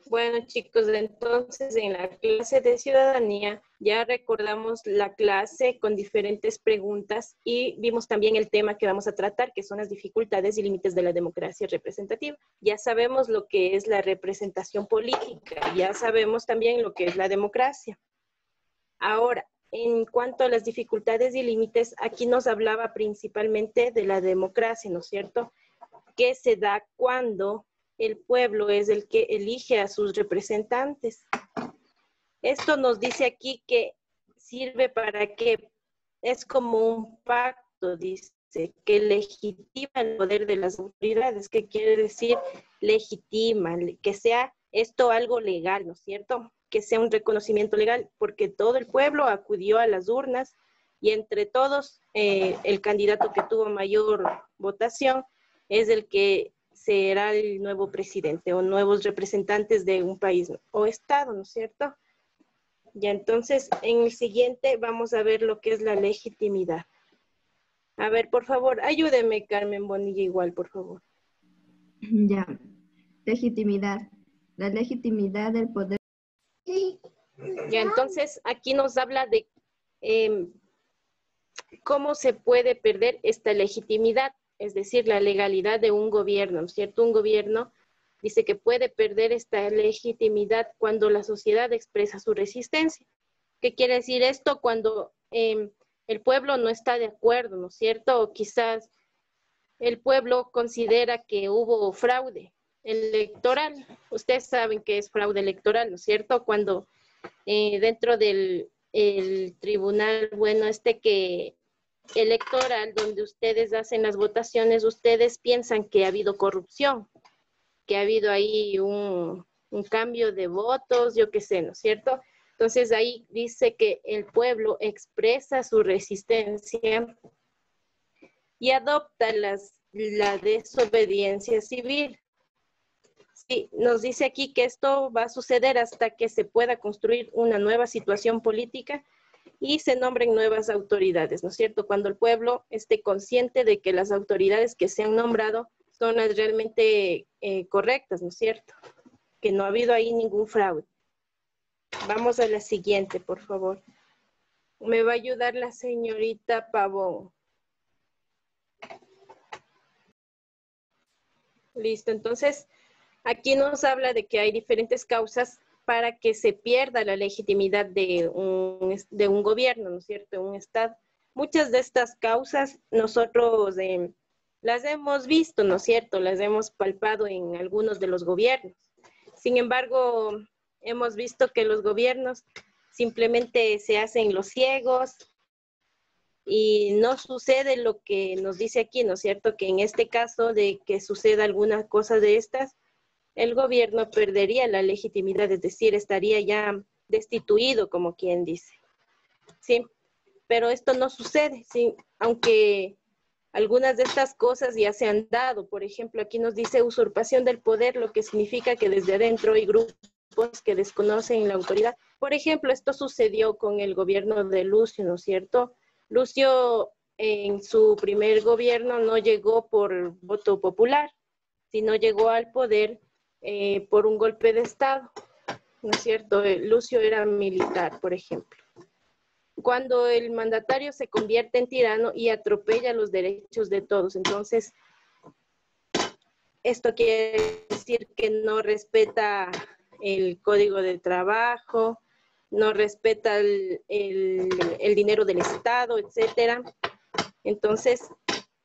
Bueno, chicos, entonces en la clase de ciudadanía ya recordamos la clase con diferentes preguntas y vimos también el tema que vamos a tratar, que son las dificultades y límites de la democracia representativa. Ya sabemos lo que es la representación política, ya sabemos también lo que es la democracia. Ahora, en cuanto a las dificultades y límites, aquí nos hablaba principalmente de la democracia, ¿no es cierto? Que se da cuando el pueblo es el que elige a sus representantes. Esto nos dice aquí que sirve para que es como un pacto, dice, que legitima el poder de las autoridades. ¿Qué quiere decir legitima? Que sea esto algo legal, ¿no es cierto? Que sea un reconocimiento legal, porque todo el pueblo acudió a las urnas y entre todos el candidato que tuvo mayor votación es el que será el nuevo presidente o nuevos representantes de un país o estado, ¿no es cierto? Ya, entonces, en el siguiente vamos a ver lo que es la legitimidad. A ver, por favor, ayúdeme, Carmen Bonilla, igual, por favor. Ya, legitimidad. La legitimidad del poder. Ya, entonces, aquí nos habla de cómo se puede perder esta legitimidad, es decir, la legalidad de un gobierno, ¿no es cierto? Un gobierno dice que puede perder esta legitimidad cuando la sociedad expresa su resistencia. ¿Qué quiere decir esto? Cuando el pueblo no está de acuerdo, ¿no es cierto? O quizás el pueblo considera que hubo fraude electoral. Ustedes saben que es fraude electoral, ¿no es cierto? Cuando dentro del el tribunal, bueno, que electoral, donde ustedes hacen las votaciones, ustedes piensan que ha habido corrupción, que ha habido ahí un cambio de votos, yo qué sé, ¿no es cierto? Entonces ahí dice que el pueblo expresa su resistencia y adopta la desobediencia civil. Sí, nos dice aquí que esto va a suceder hasta que se pueda construir una nueva situación política y se nombren nuevas autoridades, ¿no es cierto? Cuando el pueblo esté consciente de que las autoridades que se han nombrado son las realmente correctas, ¿no es cierto? Que no ha habido ahí ningún fraude. Vamos a la siguiente, por favor. Me va a ayudar la señorita Pavón. Listo, entonces aquí nos habla de que hay diferentes causas para que se pierda la legitimidad de un gobierno, ¿no es cierto?, un Estado. Muchas de estas causas nosotros las hemos visto, ¿no es cierto?, las hemos palpado en algunos de los gobiernos. Sin embargo, hemos visto que los gobiernos simplemente se hacen los ciegos y no sucede lo que nos dice aquí, ¿no es cierto?, que en este caso de que suceda alguna cosa de estas, el gobierno perdería la legitimidad, es decir, estaría ya destituido, como quien dice. Sí, pero esto no sucede, sí, aunque algunas de estas cosas ya se han dado. Por ejemplo, aquí nos dice usurpación del poder, lo que significa que desde adentro hay grupos que desconocen la autoridad. Por ejemplo, esto sucedió con el gobierno de Lucio, ¿no es cierto? Lucio en su primer gobierno no llegó por voto popular, sino llegó al poder por un golpe de Estado, ¿no es cierto? Lucio era militar, por ejemplo. Cuando el mandatario se convierte en tirano y atropella los derechos de todos, entonces esto quiere decir que no respeta el código de trabajo, no respeta el dinero del Estado, etcétera. Entonces,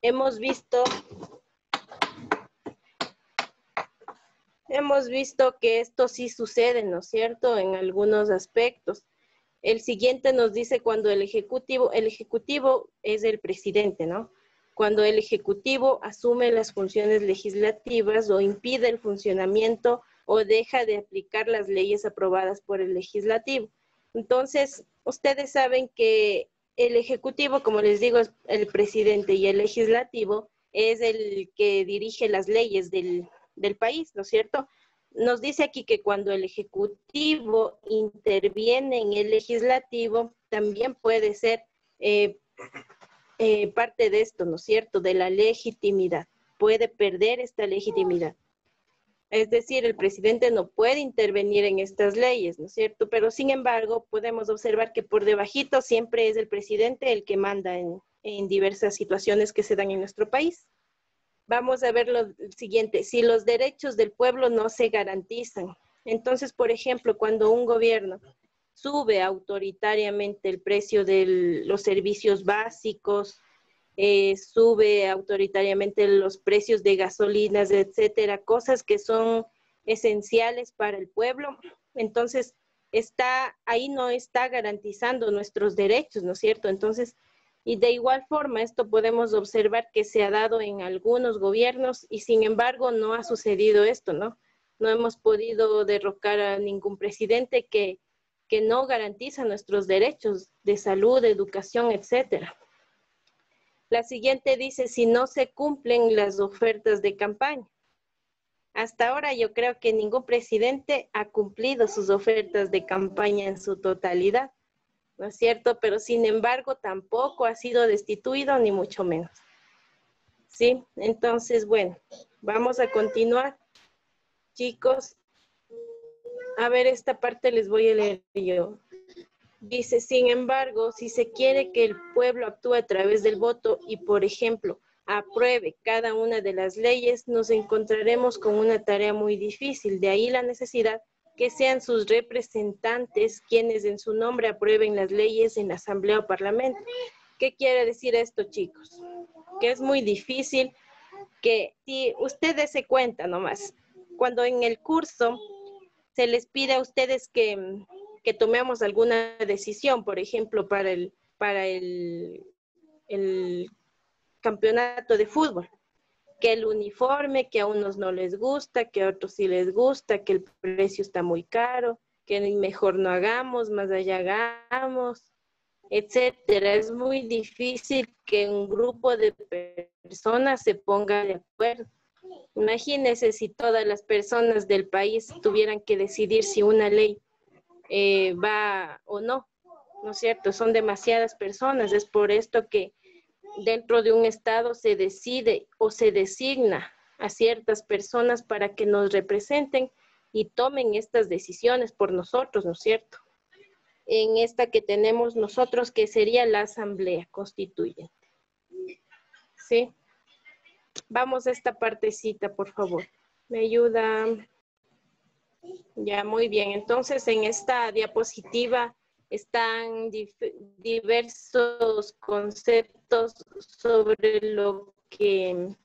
hemos visto que esto sí sucede, ¿no es cierto?, en algunos aspectos. El siguiente nos dice cuando el ejecutivo es el presidente, ¿no? Cuando el ejecutivo asume las funciones legislativas o impide el funcionamiento o deja de aplicar las leyes aprobadas por el legislativo. Entonces, ustedes saben que el ejecutivo, como les digo, es el presidente, y el legislativo es el que dirige las leyes del país, ¿no es cierto? Nos dice aquí que cuando el ejecutivo interviene en el legislativo, también puede ser parte de esto, ¿no es cierto?, de la legitimidad. Puede perder esta legitimidad. Es decir, el presidente no puede intervenir en estas leyes, ¿no es cierto? Pero sin embargo, podemos observar que por debajito siempre es el presidente el que manda en diversas situaciones que se dan en nuestro país. Vamos a ver lo siguiente, si los derechos del pueblo no se garantizan. Entonces, por ejemplo, cuando un gobierno sube autoritariamente el precio de los servicios básicos, sube autoritariamente los precios de gasolinas, etcétera, cosas que son esenciales para el pueblo, entonces ahí no está garantizando nuestros derechos, ¿no es cierto? Entonces, y de igual forma, esto podemos observar que se ha dado en algunos gobiernos y sin embargo no ha sucedido esto, ¿no? No hemos podido derrocar a ningún presidente que no garantiza nuestros derechos de salud, de educación, etcétera. La siguiente dice, si no se cumplen las ofertas de campaña. Hasta ahora yo creo que ningún presidente ha cumplido sus ofertas de campaña en su totalidad, ¿no es cierto? Pero sin embargo tampoco ha sido destituido, ni mucho menos. ¿Sí? Entonces, bueno, vamos a continuar. Chicos, a ver, esta parte les voy a leer yo. Dice, sin embargo, si se quiere que el pueblo actúe a través del voto y, por ejemplo, apruebe cada una de las leyes, nos encontraremos con una tarea muy difícil. De ahí la necesidad que sean sus representantes quienes en su nombre aprueben las leyes en la asamblea o parlamento. ¿Qué quiere decir esto, chicos? Que es muy difícil que, si ustedes se cuentan nomás, cuando en el curso se les pide a ustedes que tomemos alguna decisión, por ejemplo, para el campeonato de fútbol, que el uniforme, que a unos no les gusta, que a otros sí les gusta, que el precio está muy caro, que mejor no hagamos, más allá hagamos, etcétera. Es muy difícil que un grupo de personas se ponga de acuerdo. Imagínense si todas las personas del país tuvieran que decidir si una ley va o no, ¿no es cierto? Son demasiadas personas, es por esto que dentro de un estado se decide o se designa a ciertas personas para que nos representen y tomen estas decisiones por nosotros, ¿no es cierto? En esta que tenemos nosotros, que sería la Asamblea Constituyente. ¿Sí? Vamos a esta partecita, por favor. ¿Me ayuda? Ya, muy bien. Entonces, en esta diapositiva están diversos conceptos sobre lo que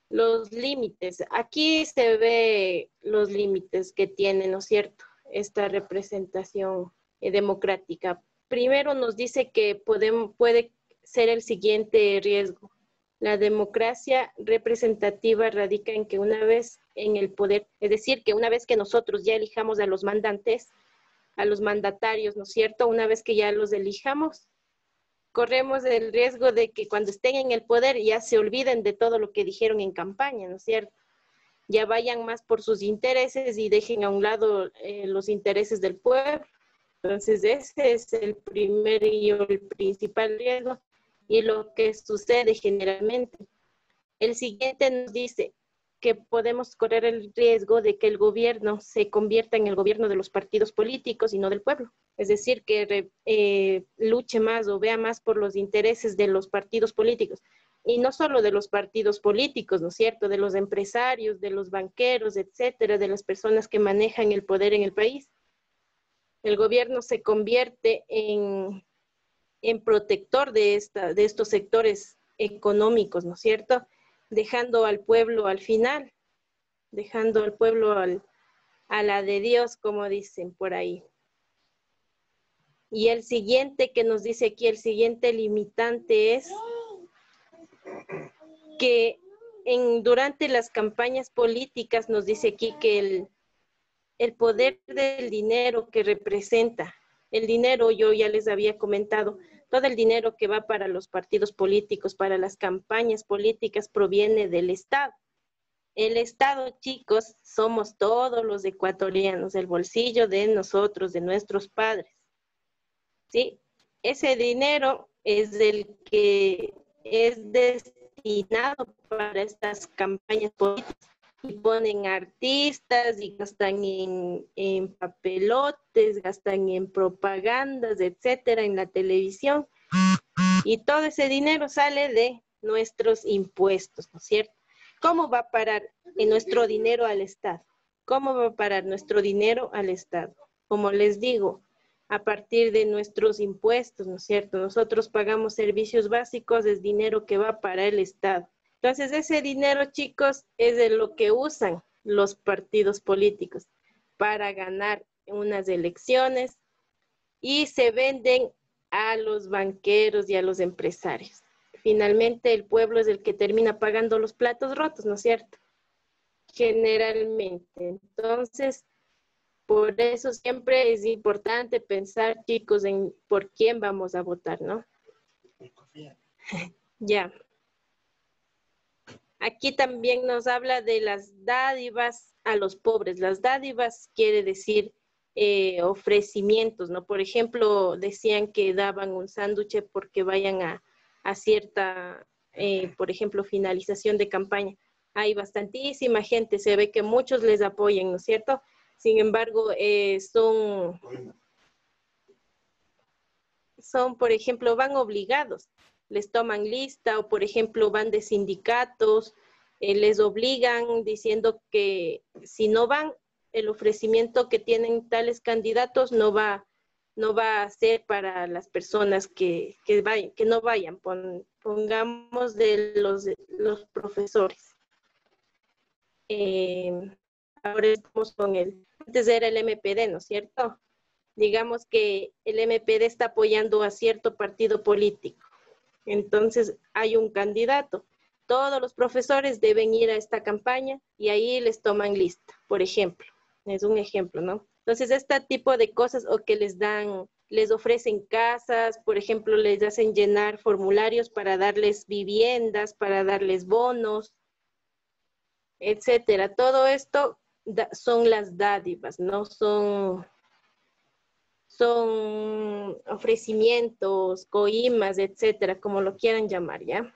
los límites. Aquí se ve los límites que tiene, ¿no es cierto?, esta representación democrática. Primero nos dice que puede ser el siguiente riesgo. La democracia representativa radica en que una vez en el poder, es decir, que una vez que nosotros ya elijamos a los mandantes, a los mandatarios, ¿no es cierto?, una vez que ya los elijamos, corremos el riesgo de que cuando estén en el poder ya se olviden de todo lo que dijeron en campaña, ¿no es cierto? Ya vayan más por sus intereses y dejen a un lado los intereses del pueblo. Entonces ese es el primer y el principal riesgo y lo que sucede generalmente. El siguiente nos dice que podemos correr el riesgo de que el gobierno se convierta en el gobierno de los partidos políticos y no del pueblo. Es decir, que luche más o vea más por los intereses de los partidos políticos. Y no solo de los partidos políticos, ¿no es cierto?, de los empresarios, de los banqueros, etcétera, de las personas que manejan el poder en el país. El gobierno se convierte en protector de estos sectores económicos, ¿no es cierto?, dejando al pueblo al final, dejando al pueblo a la de Dios, como dicen por ahí. Y el siguiente que nos dice aquí, el siguiente limitante es que durante las campañas políticas nos dice aquí que el poder del dinero que representa, el dinero, yo ya les había comentado, todo el dinero que va para los partidos políticos, para las campañas políticas, proviene del Estado. El Estado, chicos, somos todos los ecuatorianos, el bolsillo de nosotros, de nuestros padres. ¿Sí? Ese dinero es el que es destinado para estas campañas políticas. Y ponen artistas y gastan en papelotes, gastan en propagandas, etcétera, en la televisión. Y todo ese dinero sale de nuestros impuestos, ¿no es cierto? ¿Cómo va a parar nuestro dinero al Estado? ¿Cómo va a parar nuestro dinero al Estado? Como les digo, a partir de nuestros impuestos, ¿no es cierto? Nosotros pagamos servicios básicos, es dinero que va para el Estado. Entonces, ese dinero, chicos, es de lo que usan los partidos políticos para ganar unas elecciones y se venden a los banqueros y a los empresarios. Finalmente, el pueblo es el que termina pagando los platos rotos, ¿no es cierto? Generalmente. Entonces, por eso siempre es importante pensar, chicos, en por quién vamos a votar, ¿no? Ya. Aquí también nos habla de las dádivas a los pobres. Las dádivas quiere decir ofrecimientos, ¿no? Por ejemplo, decían que daban un sándwich porque vayan a cierta, por ejemplo, finalización de campaña. Hay bastantísima gente, se ve que muchos les apoyan, ¿no es cierto? Sin embargo, son, por ejemplo, van obligados, les toman lista o, por ejemplo, van de sindicatos, les obligan diciendo que si no van, el ofrecimiento que tienen tales candidatos no va a ser para las personas que no vayan, pongamos de los profesores. Ahora estamos con antes era el MPD, ¿no es cierto? Digamos que el MPD está apoyando a cierto partido político. Entonces hay un candidato. Todos los profesores deben ir a esta campaña y ahí les toman lista, por ejemplo. Es un ejemplo, ¿no? Entonces, este tipo de cosas o que les ofrecen casas, por ejemplo, les hacen llenar formularios para darles viviendas, para darles bonos, etcétera. Todo esto son las dádivas, ¿no? Son ofrecimientos, coimas, etcétera, como lo quieran llamar, ¿ya?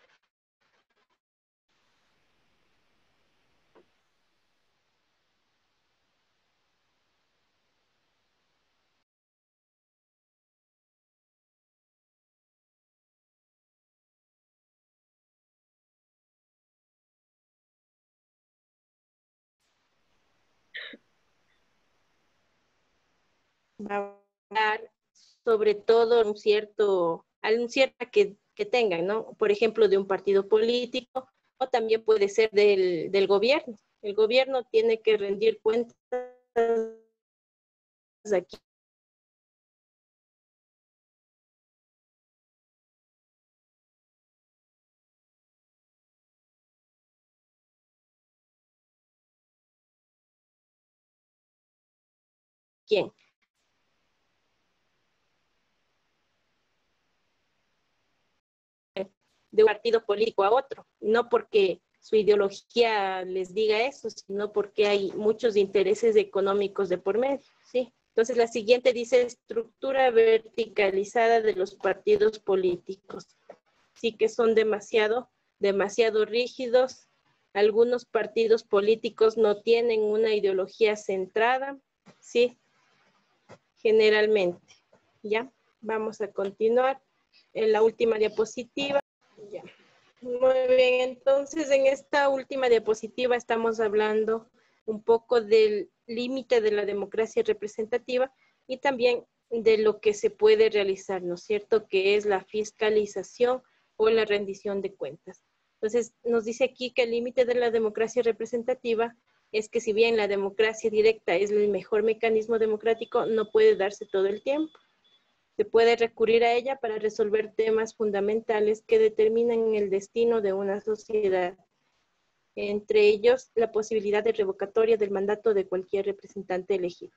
Va a hablar sobre todo un cierta que tengan, ¿no? Por ejemplo, de un partido político o también puede ser del gobierno. El gobierno tiene que rendir cuentas aquí. ¿Quién? De un partido político a otro, no porque su ideología les diga eso, sino porque hay muchos intereses económicos de por medio, ¿sí? Entonces la siguiente dice estructura verticalizada de los partidos políticos. Sí que son demasiado rígidos. Algunos partidos políticos no tienen una ideología centrada, ¿sí? Generalmente. ¿Ya? Vamos a continuar en la última diapositiva. Ya. Muy bien, entonces en esta última diapositiva estamos hablando un poco del límite de la democracia representativa y también de lo que se puede realizar, ¿no es cierto? Que es la fiscalización o la rendición de cuentas. Entonces, nos dice aquí que el límite de la democracia representativa es que si bien la democracia directa es el mejor mecanismo democrático, no puede darse todo el tiempo. Se puede recurrir a ella para resolver temas fundamentales que determinan el destino de una sociedad, entre ellos la posibilidad de revocatoria del mandato de cualquier representante elegido.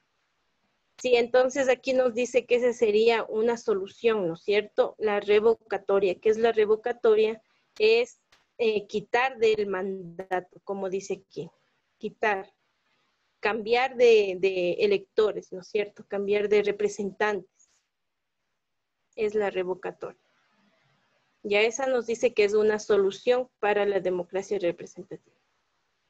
Sí, entonces aquí nos dice que esa sería una solución, ¿no es cierto? La revocatoria. ¿Qué es la revocatoria? Es quitar del mandato, como dice aquí. Quitar, cambiar de electores, ¿no es cierto? Cambiar de representantes. Es la revocatoria. Ya esa nos dice que es una solución para la democracia representativa.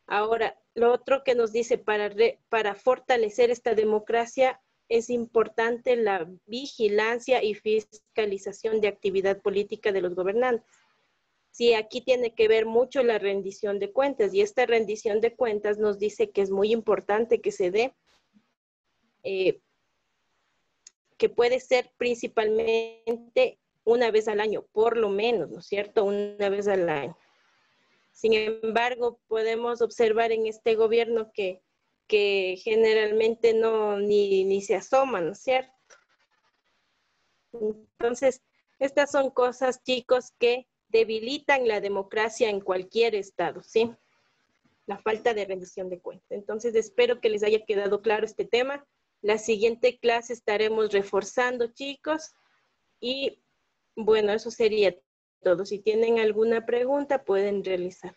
Ahora, lo otro que nos dice para fortalecer esta democracia es importante la vigilancia y fiscalización de actividad política de los gobernantes. Sí, aquí tiene que ver mucho la rendición de cuentas, y esta rendición de cuentas nos dice que es muy importante que se dé, que puede ser principalmente una vez al año, por lo menos, ¿no es cierto? Una vez al año. Sin embargo, podemos observar en este gobierno que generalmente ni se asoman, ¿no es cierto? Entonces, estas son cosas, chicos, que debilitan la democracia en cualquier estado, ¿sí? La falta de rendición de cuentas. Entonces, espero que les haya quedado claro este tema. La siguiente clase estaremos reforzando, chicos, y bueno, eso sería todo. Si tienen alguna pregunta, pueden realizar.